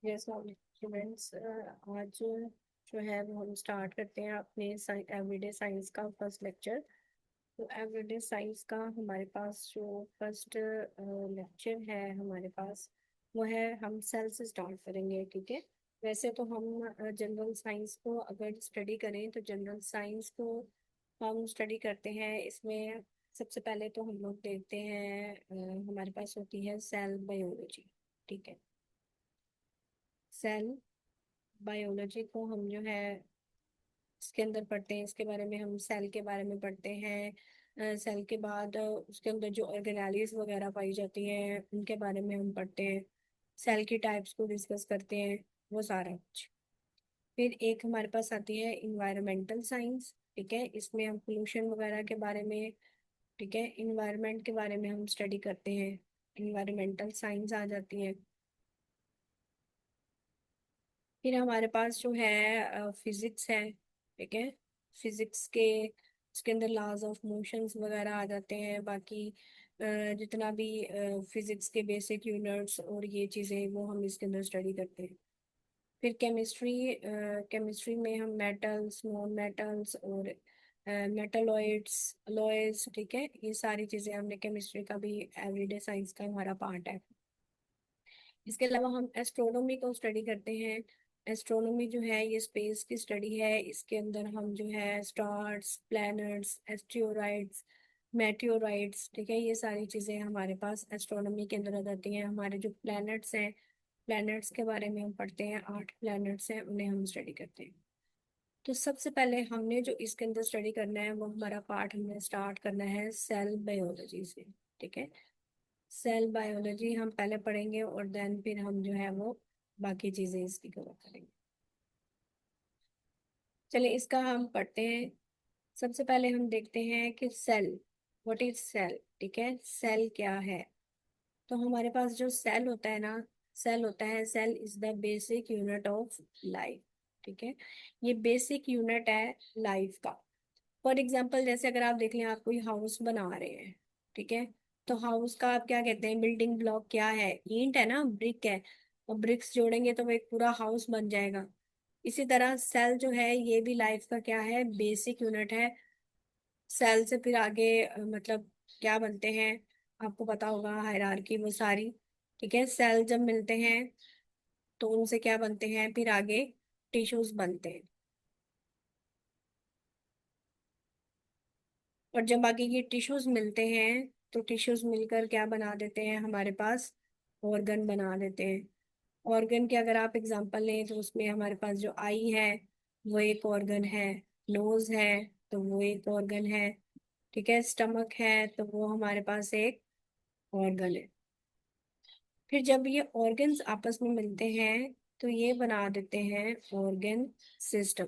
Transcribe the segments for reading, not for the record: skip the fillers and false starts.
Yes students, आज जो है वो हम स्टार्ट करते हैं अपने एवरीडे साइंस का फर्स्ट लेक्चर। तो एवरीडे साइंस का हमारे पास जो फर्स्ट लेक्चर है हमारे पास वो है, हम सेल से स्टार्ट करेंगे। ठीक है। वैसे तो हम जनरल साइंस को अगर स्टडी करें तो जनरल साइंस को हम स्टडी करते हैं। इसमें सबसे पहले तो हम लोग देखते हैं, हमारे पास होती है सेल बायोलॉजी। ठीक है। सेल बायोलॉजी को हम जो है इसके अंदर पढ़ते हैं, इसके बारे में हम सेल के बारे में पढ़ते हैं। सेल के बाद उसके अंदर जो ऑर्गेनेलीज वगैरह पाई जाती हैं उनके बारे में हम पढ़ते हैं। सेल की टाइप्स को डिस्कस करते हैं, वो सारा कुछ। फिर एक हमारे पास आती है इन्वायरमेंटल साइंस। ठीक है। इसमें हम पोल्यूशन वगैरह के बारे में, ठीक है, इन्वायरमेंट के बारे में हम स्टडी करते हैं। इन्वायरमेंटल साइंस आ जाती है। फिर हमारे पास जो है फिजिक्स है। ठीक है। फिजिक्स के उसके अंदर लॉज ऑफ मोशंस वगैरह आ जाते हैं। बाकी जितना भी फिजिक्स के बेसिक यूनिट्स और ये चीज़ें वो हम इसके अंदर स्टडी करते हैं। फिर केमिस्ट्री, केमिस्ट्री में हम मेटल्स, नॉन मेटल्स और मेटलॉइड्स, अलॉयज, ठीक है, ये सारी चीज़ें हमने केमिस्ट्री का भी एवरीडे साइंस का हमारा पार्ट है। इसके अलावा हम एस्ट्रोनॉमी को स्टडी करते हैं। एस्ट्रोनॉमी जो है ये स्पेस की स्टडी है। इसके अंदर हम जो है स्टार्स, प्लैनेट्स, एस्ट्रोराइड्स, मेटेओराइड्स, ठीक है, ये सारी चीज़ें हमारे पास एस्ट्रोनॉमी के अंदर आ जाती हैं। हमारे जो प्लैनेट्स हैं, प्लैनेट्स के बारे में हम पढ़ते हैं। 8 प्लैनेट्स हैं, उन्हें हम स्टडी करते हैं। तो सबसे पहले हमने जो इसके अंदर स्टडी करना है वो हमारा पार्ट हमने स्टार्ट करना है सेल बायोलॉजी से। ठीक है। सेल बायोलॉजी हम पहले पढ़ेंगे और देन फिर हम जो है वो बाकी चीजें इसकी कवर करेंगे। चलिए इसका हम पढ़ते हैं। सबसे पहले हम देखते हैं कि सेल, व्हाट इज सेल। ठीक है। सेल क्या है। तो हमारे पास जो सेल होता है ना, सेल होता है, cell is the basic unit of life. ठीक है। ये बेसिक यूनिट है लाइफ का। फॉर एग्जाम्पल जैसे अगर आप देख लें, आप कोई हाउस बना रहे हैं। ठीक है। तो हाउस का आप क्या कहते हैं, बिल्डिंग ब्लॉक क्या है, ईंट है ना, ब्रिक है। और ब्रिक्स जोड़ेंगे तो वो एक पूरा हाउस बन जाएगा। इसी तरह सेल जो है ये भी लाइफ का क्या है, बेसिक यूनिट है। सेल से फिर आगे मतलब क्या बनते हैं, आपको पता होगा, हायरार्की वो सारी। ठीक है। सेल जब मिलते हैं तो उनसे क्या बनते हैं, फिर आगे टिश्यूज बनते हैं। और जब बाकी के टिश्यूज मिलते हैं तो टिश्यूज मिलकर क्या बना देते हैं, हमारे पास ऑर्गन बना देते हैं। ऑर्गन के अगर आप एग्जांपल लें तो उसमें हमारे पास जो आई है वो एक ऑर्गन है, नोज है तो वो एक ऑर्गन है, ठीक है, स्टमक है तो वो हमारे पास एक ऑर्गन है। फिर जब ये ऑर्गन्स आपस में मिलते हैं तो ये बना देते हैं ऑर्गन सिस्टम।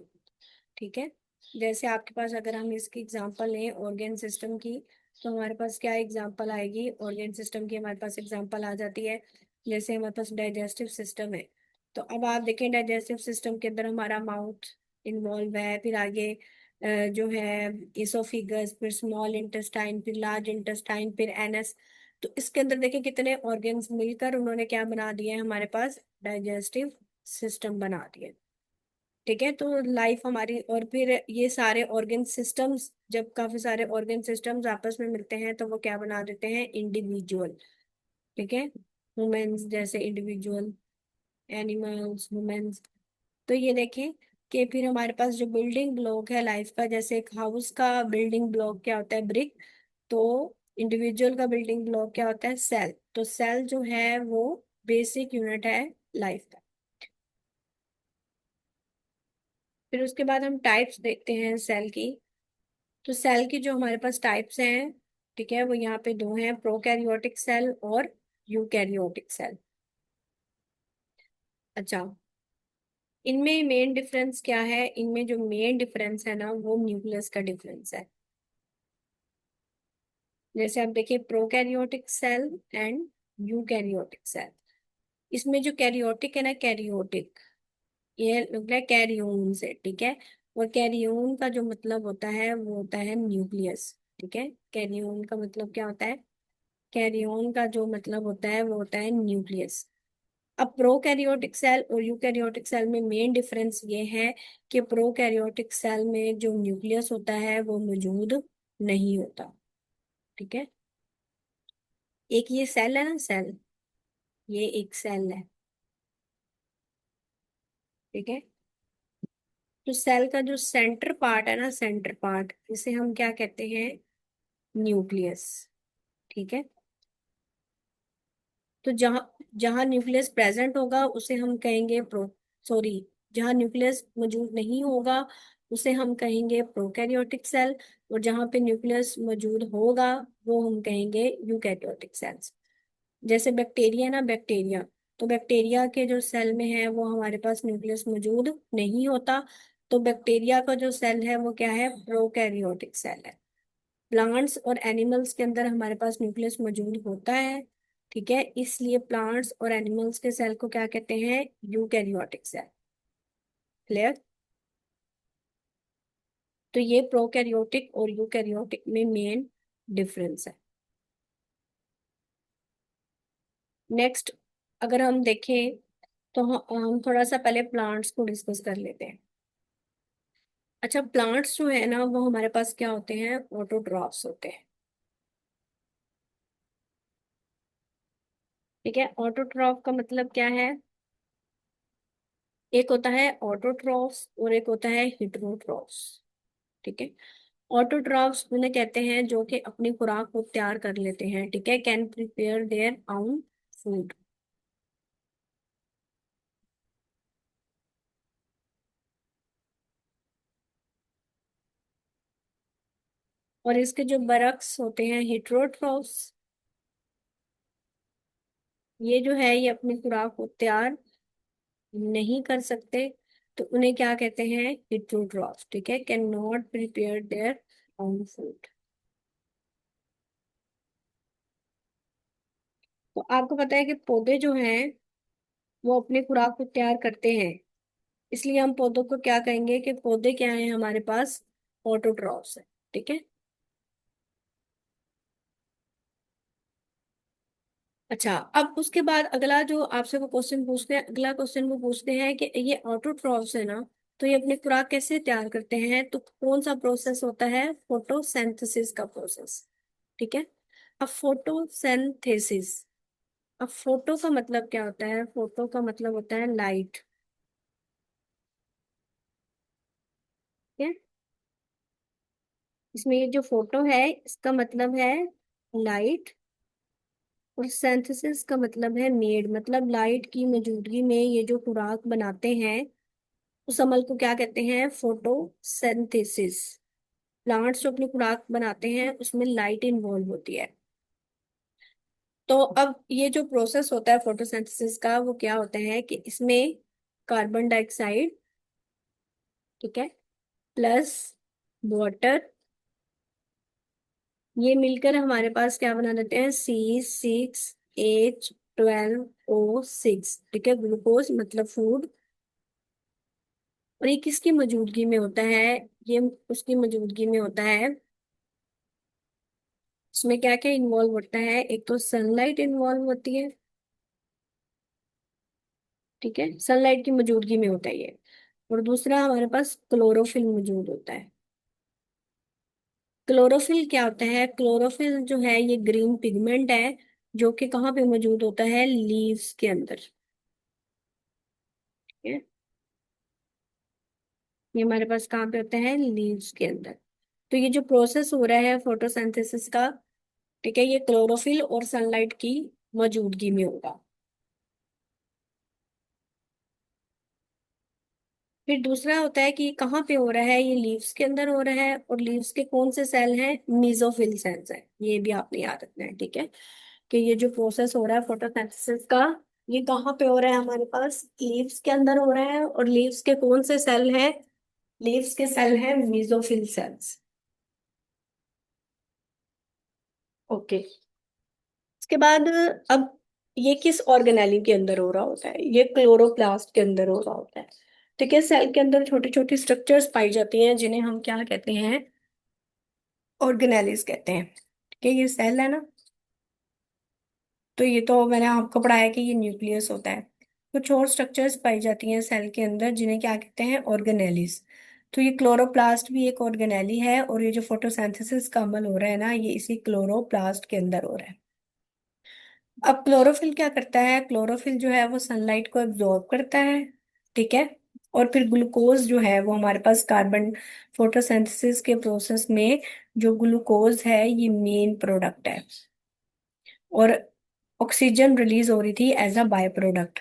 ठीक है। जैसे आपके पास अगर हम इसकी एग्जांपल लें ऑर्गन सिस्टम की, तो हमारे पास क्या एग्जांपल आएगी ऑर्गन सिस्टम की, हमारे पास एग्जांपल आ जाती है। जैसे हमारे पास डाइजेस्टिव सिस्टम है। तो अब आप देखें डाइजेस्टिव सिस्टम के अंदर हमारा माउथ इन्वॉल्व है, फिर आगे जो है इसोफिगस, फिर स्मॉल इंटेस्टाइन, फिर लार्ज इंटेस्टाइन, फिर एनस। तो इसके अंदर देखिए कितने ऑर्गन्स मिलकर उन्होंने क्या बना दिए, हमारे पास डाइजेस्टिव सिस्टम बना दिए। ठीक है। तो लाइफ हमारी, और फिर ये सारे ऑर्गन सिस्टम्स, जब काफी सारे ऑर्गन सिस्टम्स आपस में मिलते हैं तो वो क्या बना देते हैं, इंडिविजुअल। ठीक है। ह्यूमंस जैसे इंडिविजुअल, एनिमल्स, ह्यूमंस। तो ये देखें कि फिर हमारे पास जो बिल्डिंग ब्लॉक है लाइफ का, जैसे एक हाउस का बिल्डिंग ब्लॉक क्या होता है, ब्रिक। तो इंडिविजुअल का बिल्डिंग ब्लॉक क्या होता है, सेल। तो सेल जो है वो बेसिक यूनिट है लाइफ का। फिर उसके बाद हम टाइप्स देखते हैं सेल की। तो सेल की जो हमारे पास टाइप्स हैं, ठीक है, वो यहाँ पे दो हैं, प्रोकैरियोटिक सेल और यूकैरियोटिक सेल। अच्छा, इनमें मेन डिफरेंस क्या है, इनमें जो मेन डिफरेंस है ना वो न्यूक्लियस का डिफरेंस है। जैसे आप देखिए prokaryotic cell and eukaryotic cell. इसमें जो कैरियोटिक है ना, कैरियोटिक, ये लग रहा है कैरियोन से। ठीक है। और कैरियोन का जो मतलब होता है वो होता है न्यूक्लियस। ठीक है। कैरियोन का मतलब क्या होता है, कैरियोन का जो मतलब होता है वो होता है न्यूक्लियस। अब प्रोकैरियोटिक सेल और यूकैरियोटिक सेल में मेन डिफरेंस ये है कि प्रोकैरियोटिक सेल में जो न्यूक्लियस होता है वो मौजूद नहीं होता। ठीक है, एक ये सेल है ना, सेल, ये एक सेल है। ठीक है, तो सेल का जो सेंटर पार्ट है ना, सेंटर पार्ट, इसे हम क्या कहते हैं, न्यूक्लियस। ठीक है, तो जहां जहां न्यूक्लियस प्रेजेंट होगा उसे हम कहेंगे सॉरी, जहां न्यूक्लियस मौजूद नहीं होगा उसे हम कहेंगे प्रोकैरियोटिक सेल, और जहां पे न्यूक्लियस मौजूद होगा वो हम कहेंगे यूकैरियोटिक सेल्स। जैसे बैक्टीरिया ना, बैक्टीरिया, तो बैक्टीरिया के जो सेल में है वो हमारे पास न्यूक्लियस मौजूद नहीं होता, तो बैक्टीरिया का जो सेल है वो क्या है, प्रोकैरियोटिक सेल है। प्लांट्स और एनिमल्स के अंदर हमारे पास न्यूक्लियस मौजूद होता है। ठीक है, इसलिए प्लांट्स और एनिमल्स के सेल को क्या कहते हैं, यूकैरियोटिक सेल। क्लियर? तो ये प्रोकैरियोटिक और यूकैरियोटिक में मेन डिफरेंस है। नेक्स्ट, अगर हम देखें तो हम थोड़ा सा पहले प्लांट्स को डिस्कस कर लेते हैं। अच्छा, प्लांट्स जो है ना वो हमारे पास क्या होते हैं, ऑटोट्रॉफ्स होते हैं। ठीक है, ऑटोट्रॉफ का मतलब क्या है, एक होता है ऑटोट्रॉफ्स और एक होता है हेटेरोट्रॉफ्स। ठीक है, ऑटोट्रॉफ्स उन्हें कहते हैं जो कि अपनी खुराक को तैयार कर लेते हैं। ठीक है, can prepare their own food. और इसके जो बरक्स होते हैं, हेटेरोट्रॉफ्स, ये जो है ये अपनी खुराक को तैयार नहीं कर सकते, तो उन्हें क्या कहते हैं, हेटेरोट्रॉफ्स। ठीक है, can not prepare their own food. तो आपको पता है कि पौधे जो हैं वो अपनी खुराक को तैयार करते हैं, इसलिए हम पौधों को क्या कहेंगे कि पौधे क्या हैं हमारे पास, ऑटोट्रॉफ्स है। ठीक है, अच्छा, अब उसके बाद अगला जो आपसे वो क्वेश्चन पूछते हैं, अगला क्वेश्चन वो पूछते हैं कि ये ऑटोट्रॉफ्स है ना, तो ये अपनी खुराक कैसे तैयार करते हैं, तो कौन सा प्रोसेस होता है, फोटोसिंथेसिस का प्रोसेस। ठीक है, अब फोटोसिंथेसिस, अब फोटो का मतलब क्या होता है, फोटो का मतलब होता है लाइट। ठीक है, इसमें ये जो फोटो है इसका मतलब है लाइट, और सिंथेसिस का मतलब है मेड, मतलब लाइट की मौजूदगी में ये जो खुराक बनाते हैं उस अमल को क्या कहते हैं, फोटोसिंथेसिस। प्लांट्स जो अपनी खुराक बनाते हैं उसमें लाइट इन्वॉल्व होती है। तो अब ये जो प्रोसेस होता है फोटोसिंथेसिस का वो क्या होता है कि इसमें कार्बन डाइऑक्साइड, ठीक है, प्लस वाटर, ये मिलकर हमारे पास क्या बना देते हैं, C6H12O6। ठीक है, ग्लूकोज मतलब फूड। और ये किसकी मौजूदगी में होता है, ये उसकी मौजूदगी में होता है। इसमें क्या क्या इन्वॉल्व होता है, एक तो सनलाइट इन्वॉल्व होती है। ठीक है, सनलाइट की मौजूदगी में होता है ये। और दूसरा हमारे पास क्लोरोफिल मौजूद होता है। क्लोरोफिल क्या होता है, क्लोरोफिल जो है ये ग्रीन पिगमेंट है जो कि कहाँ पे मौजूद होता है, लीव्स के अंदर। ठीक है, ये हमारे पास कहाँ पे होता है, लीव्स के अंदर। तो ये जो प्रोसेस हो रहा है फोटोसिंथेसिस का, ठीक है, ये क्लोरोफिल और सनलाइट की मौजूदगी में होगा। फिर दूसरा होता है कि कहाँ पे हो रहा है, ये लीव्स के अंदर हो रहा है, और लीव्स के कौन से सेल हैं, मीजोफिल सेल्स हैं, ये भी आपने याद रखना है। ठीक है, कि ये जो प्रोसेस हो रहा है फोटोसिंथेसिस का, ये कहाँ पे हो रहा है, हमारे पास लीव्स के अंदर हो रहा है, और लीव्स के कौन से सेल हैं, लीव्स के सेल हैं मीजोफिल सेल्स। ओके, इसके बाद अब ये किस ऑर्गेनेली के अंदर हो रहा होता है, ये क्लोरोप्लास्ट के अंदर हो रहा होता है। ठीक है, सेल के अंदर छोटी छोटी स्ट्रक्चर्स पाई जाती हैं जिन्हें हम क्या कहते हैं, ऑर्गेनेलिस कहते हैं। ठीक है, ये सेल है ना, तो ये तो मैंने आपको पढ़ाया कि ये न्यूक्लियस होता है। कुछ और स्ट्रक्चर्स पाई जाती हैं सेल के अंदर जिन्हें क्या कहते हैं, ऑर्गेनेलीज। तो ये क्लोरोप्लास्ट भी एक ऑर्गेनेली है, और ये जो फोटोसिंथेसिस का अमल हो रहा है ना, ये इसी क्लोरोप्लास्ट के अंदर हो रहा है। अब क्लोरोफिल क्या करता है, क्लोरोफिल जो है वो सनलाइट को एब्जॉर्ब करता है, ठीक है। और फिर ग्लूकोज जो है वो हमारे पास कार्बन, फोटोसिंथेसिस के प्रोसेस में जो ग्लूकोज है ये मेन प्रोडक्ट है। और ऑक्सीजन रिलीज हो रही थी एज अ बाय प्रोडक्ट।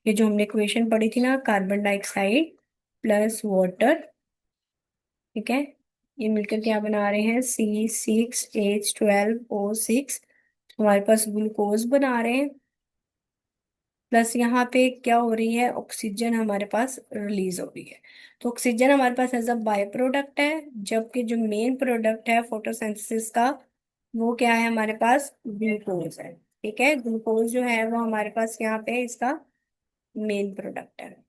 ये जो हमने इक्वेशन पढ़ी थी ना, कार्बन डाइऑक्साइड प्लस वाटर, ठीक है, ये मिलकर क्या बना रहे हैं, C6H12O6, हमारे पास ग्लूकोज बना रहे हैं। प्लस यहाँ पे क्या हो रही है, ऑक्सीजन हमारे पास रिलीज हो रही है। तो ऑक्सीजन हमारे पास एज अ बाय प्रोडक्ट है, जबकि जो मेन प्रोडक्ट है फोटोसिंथेसिस का वो क्या है, हमारे पास ग्लूकोज है, ठीक है। ग्लूकोज जो है वो हमारे पास यहाँ पे इसका मेन प्रोडक्ट है।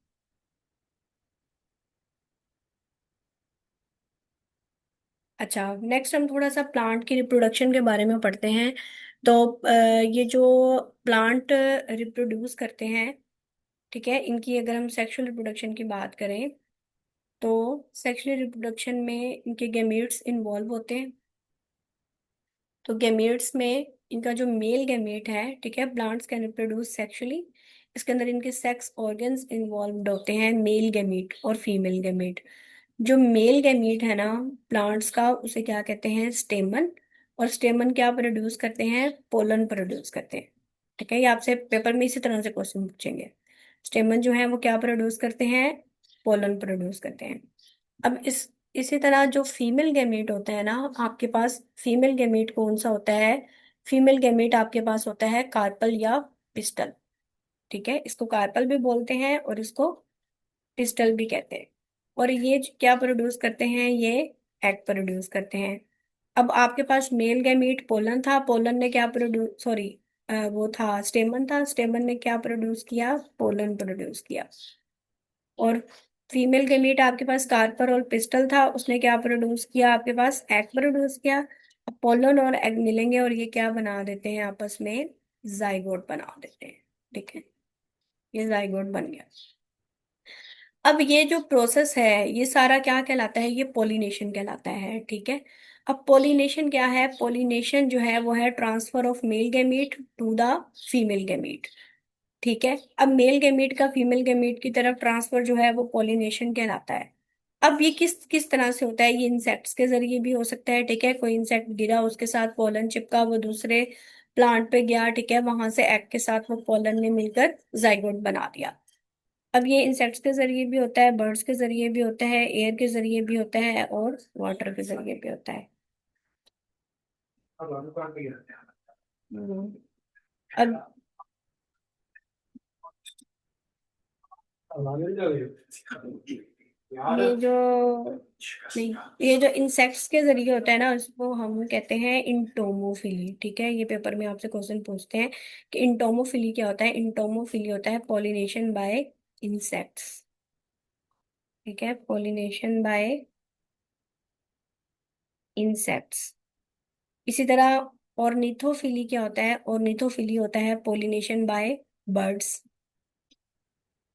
अच्छा, नेक्स्ट हम थोड़ा सा प्लांट की रिप्रोडक्शन के बारे में पढ़ते हैं। तो ये जो प्लांट रिप्रोड्यूस करते हैं, ठीक है, इनकी अगर हम सेक्सुअल रिप्रोडक्शन की बात करें, तो सेक्सुअल रिप्रोडक्शन में इनके गैमेट्स इन्वॉल्व होते हैं। तो गैमेट्स में इनका जो मेल गैमेट है, ठीक है, प्लांट्स कैन रिप्रोड्यूस सेक्सुअली, इसके अंदर इनके सेक्स ऑर्गन्स इन्वॉल्व होते हैं, मेल गैमेट और फीमेल गैमेट। जो मेल गैमीट है ना प्लांट्स का, उसे क्या कहते हैं, स्टेमन। और स्टेमन क्या प्रोड्यूस करते हैं, पोलन प्रोड्यूस करते हैं, ठीक है। ये आपसे पेपर में इसी तरह से क्वेश्चन पूछेंगे। स्टेमन जो है वो क्या प्रोड्यूस करते हैं, पोलन प्रोड्यूस करते हैं। अब इसी तरह जो फीमेल गैमीट होता है ना आपके पास, फीमेल गैमीट कौन सा होता है, फीमेल गैमीट आपके पास होता है कार्पल या पिस्टल, ठीक है। इसको कार्पल भी बोलते हैं और इसको पिस्टल भी कहते हैं। और ये क्या प्रोड्यूस करते हैं, ये एग प्रोड्यूस करते हैं। अब आपके पास मेल गैमीट पोलन था, पोलन ने क्या प्रोड्यूस, सॉरी, वो था स्टेमन था, स्टेमन ने क्या प्रोड्यूस किया, पोलन प्रोड्यूस किया। और फीमेल गैमीट आपके पास कार्पर और पिस्टल था, उसने क्या प्रोड्यूस किया, आपके पास एग प्रोड्यूस किया। अब पोलन और एग मिलेंगे और ये क्या बना देते हैं आपस में, जाइगोट बना देते हैं, ठीक है। ये जाइगोट बन गया। अब ये जो प्रोसेस है ये सारा क्या कहलाता है, ये पोलिनेशन कहलाता है, ठीक है। अब पोलिनेशन क्या है, पोलिनेशन जो है वो है transfer of male gamete to the female gamete, ठीक है। अब मेल गैमीट का फीमेल गैमीट की तरफ ट्रांसफर जो है वो पोलिनेशन कहलाता है। अब ये किस किस तरह से होता है, ये इंसेक्ट्स के जरिए भी हो सकता है, ठीक है। कोई इंसेक्ट गिरा, उसके साथ पोलन चिपका, वो दूसरे प्लांट पे गया, ठीक है, वहां से एग के साथ वो पोलन ने मिलकर जाइगोट बना दिया। अब ये इंसेक्ट्स के जरिए भी होता है, बर्ड्स के जरिए भी होता है, एयर के जरिए भी होता है, और वाटर के जरिए भी होता है। हम्म, अब ये जो नहीं, ये जो इंसेक्ट्स के जरिए होता है ना उसको हम कहते हैं इंटोमोफिली, ठीक है। ये पेपर में आपसे क्वेश्चन पूछते हैं कि इंटोमोफिली क्या होता है, इंटोमोफिली होता है पॉलिनेशन बाय इंसेक्ट्स, ठीक है, पॉलिनेशन बाय इंसेक्ट्स। इसी तरह ऑर्निथोफिली क्या होता है, ऑर्निथोफिली होता है पोलिनेशन बाय बर्ड्स।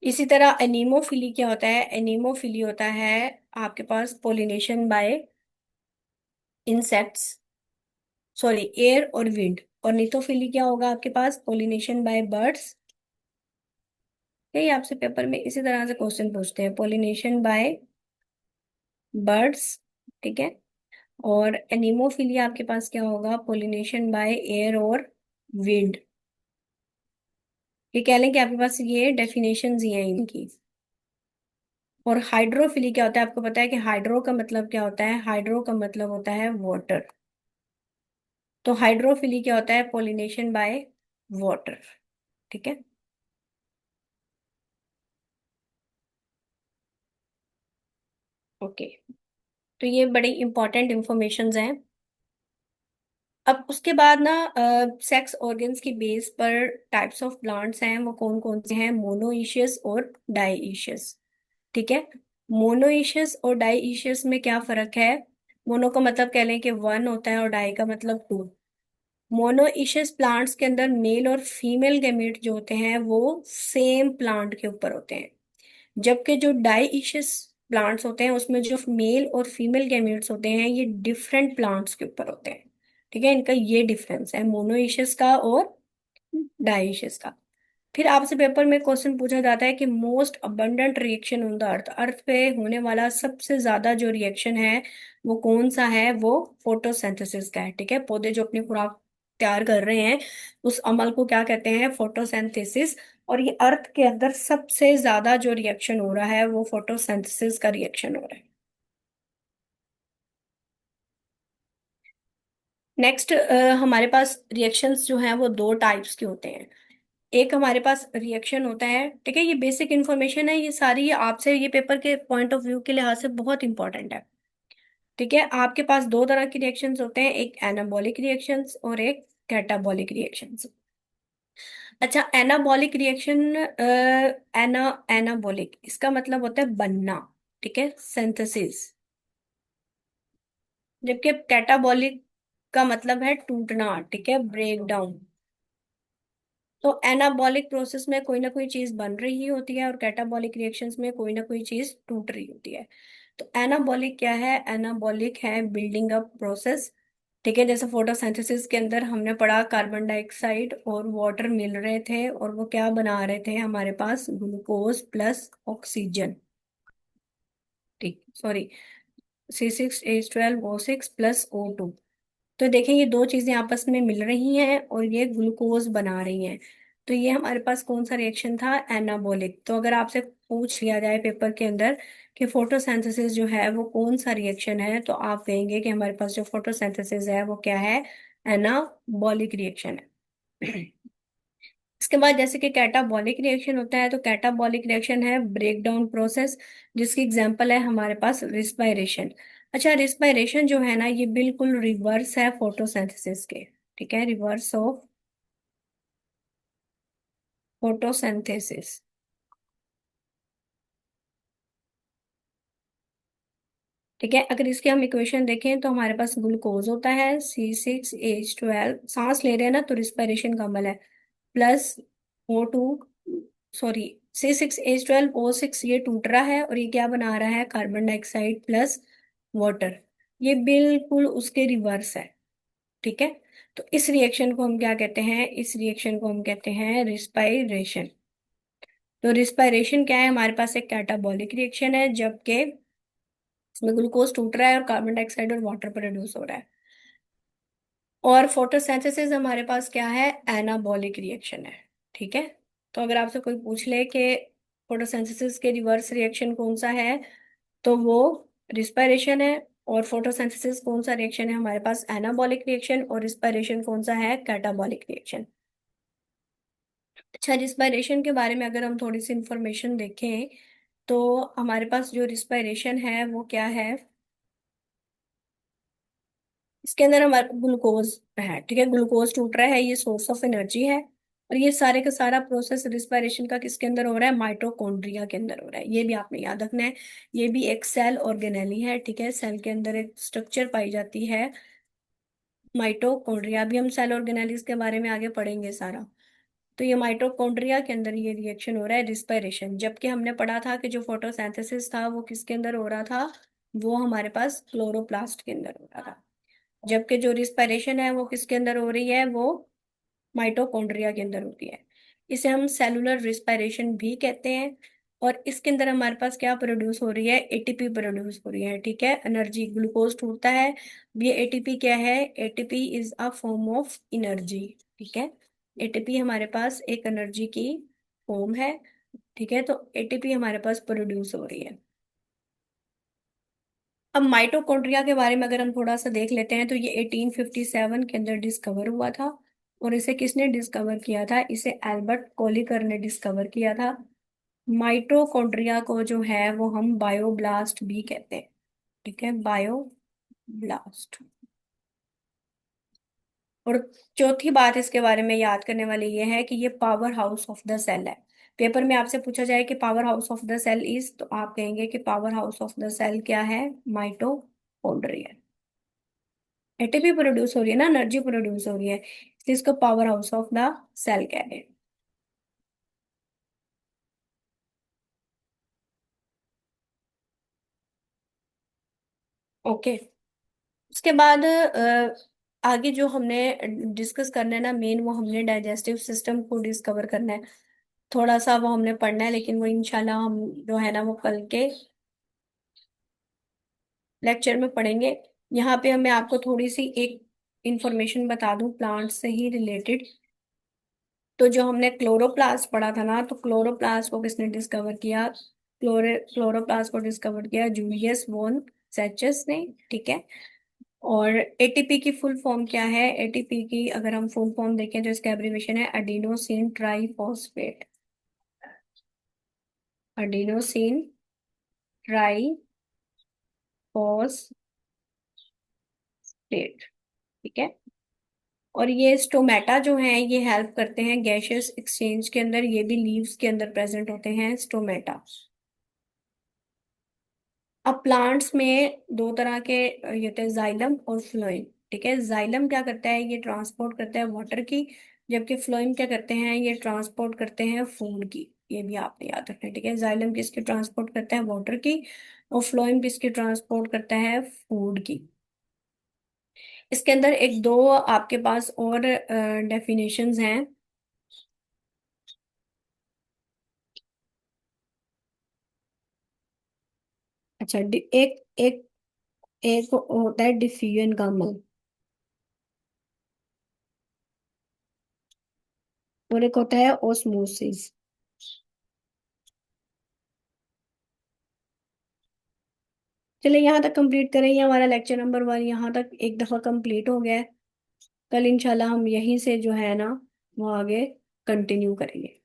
इसी तरह एनीमोफिली क्या होता है, एनीमोफिली होता है आपके पास pollination by insects, sorry, air और विंड। ऑर्निथोफिली क्या होगा आपके पास, पोलिनेशन बाय बर्ड्स। यही आपसे पेपर में इसी तरह से क्वेश्चन पूछते हैं, पोलिनेशन बाय बर्ड्स, ठीक है। और एनीमोफिली आपके पास क्या होगा, पोलिनेशन बाय एयर और विंड। ये कह लें कि आपके पास ये डेफिनेशंस ही हैं इनकी। और हाइड्रोफिली क्या होता है, आपको पता है कि हाइड्रो का मतलब क्या होता है, हाइड्रो का मतलब होता है वाटर। तो हाइड्रोफिली क्या होता है, पोलिनेशन बाय वाटर, ठीक है। ओके, तो ये बड़ी इंपॉर्टेंट इंफॉर्मेशंस हैं। अब उसके बाद ना सेक्स ऑर्गन्स की बेस पर टाइप्स ऑफ प्लांट्स हैं, वो कौन कौन से हैं, मोनोइशियस और डाइशियस, ठीक है। मोनोइशियस और डाइशियस में क्या फर्क है, मोनो का मतलब कह लें कि वन होता है और डाई का मतलब टू, मोनोइशियस प्लांट्स के अंदर मेल और फीमेल गैमेट जो होते हैं वो सेम प्लांट के ऊपर होते हैं, जबकि जो डाइशियस प्लांट्स होते हैं उसमें जो मेल और फीमेल गैमेट्स होते हैं ये डिफरेंट प्लांट्स के ऊपर होते हैं। ठीक है, इनका ये डिफरेंस है मोनोइशियस का और डाइशियस का। फिर आपसे पेपर में क्वेश्चन पूछा जाता है कि most abundant reaction on the earth, earth पे होने वाला सबसे ज्यादा जो रिएक्शन है वो कौन सा है, वो फोटोसिंथेसिस का है। ठीक है, पौधे जो अपनी खुराक तैयार कर रहे हैं उस अमल को क्या कहते हैं, फोटोसिंथेसिस। और ये अर्थ के अंदर सबसे ज्यादा जो रिएक्शन हो रहा है वो फोटोसिंथेसिस का रिएक्शन हो रहा है। नेक्स्ट, हमारे पास रिएक्शंस जो हैं वो दो टाइप्स के होते हैं। एक हमारे पास रिएक्शन होता है, ठीक है, ये बेसिक इंफॉर्मेशन है, ये सारी ये आपसे ये पेपर के पॉइंट ऑफ व्यू के लिहाज से बहुत इंपॉर्टेंट है। ठीक है, आपके पास दो तरह की रिएक्शंस होते हैं, एक एनाबॉलिक रिएक्शंस और एक कैटाबॉलिक रिएक्शंस। अच्छा, एनाबॉलिक रिएक्शन, एनाबॉलिक इसका मतलब होता है बनना, ठीक है, सिंथेसिस। जबकि कैटाबॉलिक का मतलब है टूटना, ठीक है, ब्रेक डाउन। तो एनाबॉलिक प्रोसेस में कोई ना कोई चीज बन रही होती है और कैटाबॉलिक रिएक्शंस में कोई ना कोई चीज टूट रही होती है। तो एनाबॉलिक क्या है, एनाबॉलिक है बिल्डिंग अप प्रोसेस। ठीक है, जैसे फोटोसिंथेसिस के अंदर हमने पढ़ा कार्बन डाइऑक्साइड और वाटर मिल रहे थे और वो क्या बना रहे थे, हमारे पास ग्लूकोज प्लस ऑक्सीजन। ठीक, सॉरी, C6H12O6 प्लस O2। तो देखें ये दो चीजें आपस में मिल रही हैं और ये ग्लूकोज बना रही हैं। तो ये हमारे पास कौन सा रिएक्शन था, एनाबॉलिक। तो अगर आपसे पूछ लिया जाए पेपर के अंदर कि फोटोसिंथेसिस जो है वो कौन सा रिएक्शन है, तो आप कहेंगे कि हमारे पास जो फोटोसिंथेसिस है वो क्या है, एनाबॉलिक रिएक्शन है। इसके बाद जैसे कि कैटाबॉलिक रिएक्शन होता है, तो कैटाबॉलिक रिएक्शन है ब्रेक डाउन प्रोसेस, जिसकी एग्जांपल है हमारे पास रिस्पायरेशन। अच्छा, रिस्पायरेशन जो है ना ये बिल्कुल रिवर्स है फोटोसिंथेसिस के। ठीक है, रिवर्स ऑफ फोटोसिंथेसिस। ठीक है, अगर इसके हम इक्वेशन देखें तो हमारे पास ग्लूकोज होता है C6H12, सांस ले रहे हैं ना तो रिस्पायरेशन का अमल है, प्लस O2, सॉरी, C6H12O6 ये टूट रहा है और ये क्या बना रहा है, कार्बन डाइऑक्साइड प्लस वाटर। ये बिल्कुल उसके रिवर्स है। ठीक है, तो इस रिएक्शन को हम क्या कहते हैं, इस रिएक्शन को हम कहते हैं रिस्पायरेशन। तो रिस्पायरेशन क्या है, हमारे पास एक कैटाबॉलिक रिएक्शन है, जबकि इसमें ग्लूकोज टूट रहा है और कार्बन डाइऑक्साइड और वाटर प्रोड्यूस हो रहा है। और फोटोसिंथेसिस हमारे पास क्या है, एनाबॉलिक रिएक्शन है। ठीक है, तो अगर आपसे कोई पूछ ले कि फोटोसिंथेसिस के रिवर्स रिएक्शन कौन सा है, तो वो रिस्पायरेशन है। और फोटोसिंथेसिस कौन सा रिएक्शन है हमारे पास, एनाबॉलिक रिएक्शन। और रिस्पायरेशन कौन सा है, कैटाबॉलिक रिएक्शन। अच्छा, रिस्पायरेशन के बारे में अगर हम थोड़ी सी इंफॉर्मेशन देखें तो हमारे पास जो रिस्पायरेशन है वो क्या है, इसके अंदर हमारा ग्लूकोज है। ठीक है, ग्लूकोज टूट रहा है, ये सोर्स ऑफ एनर्जी है। और ये सारे का सारा प्रोसेस रिस्पायरेशन का किसके अंदर हो रहा है, माइटोकॉन्ड्रिया के अंदर हो रहा है। ये भी आपने याद रखना है, ये भी एक सेल ऑर्गेनेली है। ठीक है, सेल के अंदर एक स्ट्रक्चर पाई जाती है माइटोकॉन्ड्रिया। अभी हम सेल ऑर्गेनेलिस के बारे में आगे पढ़ेंगे सारा। तो ये माइटोकॉन्ड्रिया के अंदर ये रिएक्शन हो रहा है रिस्पायरेशन। जबकि हमने पढ़ा था कि जो फोटोसिंथेसिस था वो किसके अंदर हो रहा था, वो हमारे पास क्लोरोप्लास्ट के अंदर हो रहा था। जबकि जो रिस्पायरेशन है वो किसके अंदर हो रही है, वो माइटोकॉन्ड्रिया के अंदर होती है। इसे हम सेलुलर रिस्पायरेशन भी कहते हैं। और इसके अंदर हमारे पास क्या प्रोड्यूस हो रही है, एटीपी प्रोड्यूस हो रही है। ठीक है, एनर्जी, ग्लूकोज टूटता है, ये एटीपी क्या है, ATP is a form of energy. ठीक है, एटीपी हमारे पास एक एनर्जी की फॉर्म है। ठीक है, तो एटीपी हमारे पास प्रोड्यूस हो रही है। अब माइटोकॉन्ड्रिया के बारे में अगर हम थोड़ा सा देख लेते हैं तो ये 1857 के अंदर डिस्कवर हुआ था। और इसे किसने डिस्कवर किया था, इसे एल्बर्ट कोलिकर ने डिस्कवर किया था। माइटोकॉन्ड्रिया को जो है वो हम बायोब्लास्ट भी कहते हैं। ठीक है, बायोब्लास्ट। और चौथी बात इसके बारे में याद करने वाली ये है कि ये power house of the cell है। पेपर में आपसे पूछा जाए कि power house of the cell is, तो आप कहेंगे कि power house of the cell क्या है, माइटोकॉन्ड्रिया। एटीपी प्रोड्यूस हो रही है ना, एनर्जी प्रोड्यूस हो रही है, इसलिए इसको power house of the cell कह रहे हैं। ओके। उसके बाद आगे जो हमने डिस्कस करना है ना मेन, वो हमने डाइजेस्टिव सिस्टम को डिस्कवर करना है। थोड़ा सा वो हमने पढ़ना है, लेकिन वो इंशाल्लाह हम जो है ना वो कल के लेक्चर में पढ़ेंगे। यहाँ पे मैं आपको थोड़ी सी एक इंफॉर्मेशन बता दूं प्लांट से ही रिलेटेड। तो जो हमने क्लोरोप्लास्ट पढ़ा था ना, तो क्लोरोप्लास्ट को किसने डिस्कवर किया? क्लोरोप्लास्ट को डिस्कवर किया जूलियस वोन सेचस ने। ठीक है। और एटीपी की फुल फॉर्म क्या है? एटीपी की अगर हम फुल फॉर्म देखें तो इसका एब्रीविएशन है एडिनोसिन ट्राइफॉस्फेट। Adenosine triphosphate. ठीक है। और ये स्टोमेटा जो है ये हेल्प करते हैं गैसियस एक्सचेंज के अंदर, ये भी लीव्स के अंदर प्रेजेंट होते हैं स्टोमेटा। अब प्लांट्स में दो तरह के ये होते हैं, जाइलम और फ्लोएम। ठीक है। जाइलम क्या करता है? ये ट्रांसपोर्ट करता है वाटर की, जबकि फ्लोएम क्या करते हैं? ये ट्रांसपोर्ट करते हैं फूड की। ये भी आपने याद रखना है। ठीक है। जाइलम किसकी ट्रांसपोर्ट करता है? वाटर की। और फ्लोएम किसकी ट्रांसपोर्ट करता है? फूड की। इसके अंदर एक दो आपके पास और डेफिनेशंस हैं। अच्छा, एक एक एक होता है डिफ्यूजन का अमल, और एक होता है ओस्मोसिस। चलिए यहाँ तक कंप्लीट करें, ये हमारा लेक्चर नंबर 1 यहाँ तक एक दफा कंप्लीट हो गया है। कल इंशाल्लाह हम यहीं से जो है ना वो आगे कंटिन्यू करेंगे।